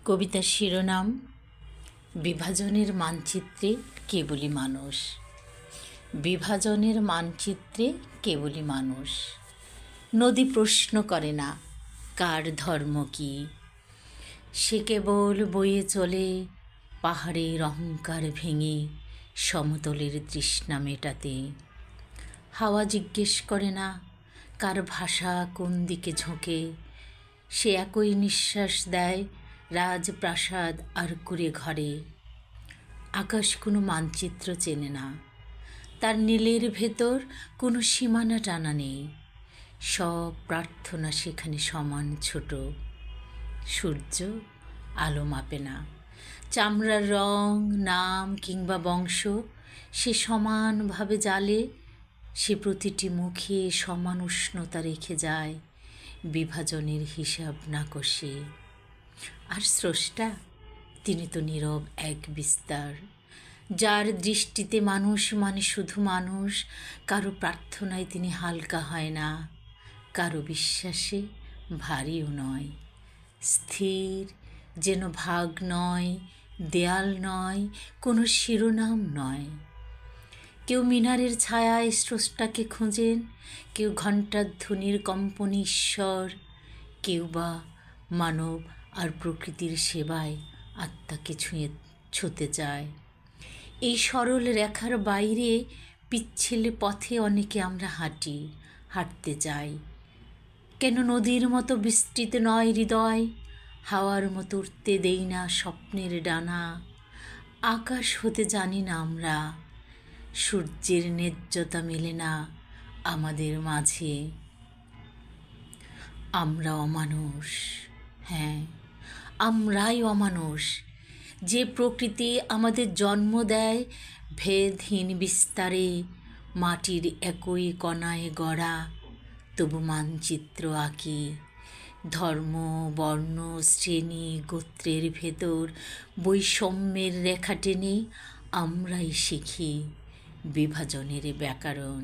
কবিতার শিরোনাম বিভাজনের মানচিত্রে কেবলই মানুষ। বিভাজনের মানচিত্রে কেবলই মানুষ। নদী প্রশ্ন করে না কার ধর্ম কী, সে কেবল বয়ে চলে পাহাড়ের অহংকার ভেঙে সমতলের তৃষ্ণা মেটাতে। হাওয়া জিজ্ঞেস করে না কার ভাষা কোন দিকে ঝোঁকে, সে একই নিঃশ্বাস দেয় রাজপ্রাসাদ আর কুঁড়ে ঘরে। আকাশ কোনো মানচিত্র চেনে না, তার নীলের ভেতর কোনো সীমানা টানা নেই। সব প্রার্থনা সেখানে সমান ছোট। সূর্য আলো মাপে না, চামড়ার রং, নাম কিংবা বংশ সে সমানভাবে জ্বালে। সে প্রতিটি মুখে সমান উষ্ণতা রেখে যায়, বিভাজনের হিসাব না কষে। আর স্রষ্টা, তিনি তো নীরব এক বিস্তার, যার দৃষ্টিতে মানুষ মানে শুধু মানুষ। কারো প্রার্থনায় তিনি হালকা হয় না, কারো বিশ্বাসে ভারীও নয়। স্থির যেন ভাগ নয়, দেয়াল নয়, কোনো শিরোনাম নয়। কেউ মিনারের ছায়ায় স্রষ্টাকে খোঁজেন, কেউ ঘণ্টার ধ্বনির কম্পনে ঈশ্বর, কেউ বা মানব আর প্রকৃতির সেবায় আত্মাকে ছুঁতে চায়। এই সরল রেখার বাইরে পিচ্ছিল পথে অনেকে আমরা হাঁটতে চাই। কেন নদীর মতো বিস্তৃত নয় হৃদয়, হাওয়ার মতো উড়তে দেই না স্বপ্নের ডানা। আকাশ হতে জানি না আমরা, সূর্যের ন্যায্যতা মেলে না আমাদের মাঝে। আমরা অমানুষ, হ্যাঁ আমরাই অমানুষ। যে প্রকৃতি আমাদের জন্ম দেয় ভেদহীন বিস্তারে, মাটির একই কণায় গড়া, তবু মানচিত্র আঁকি। ধর্ম, বর্ণ, শ্রেণী, গোত্রের ভেতর বৈষম্যের রেখা টেনে আমরাই শিখি বিভাজনের ব্যাকরণ।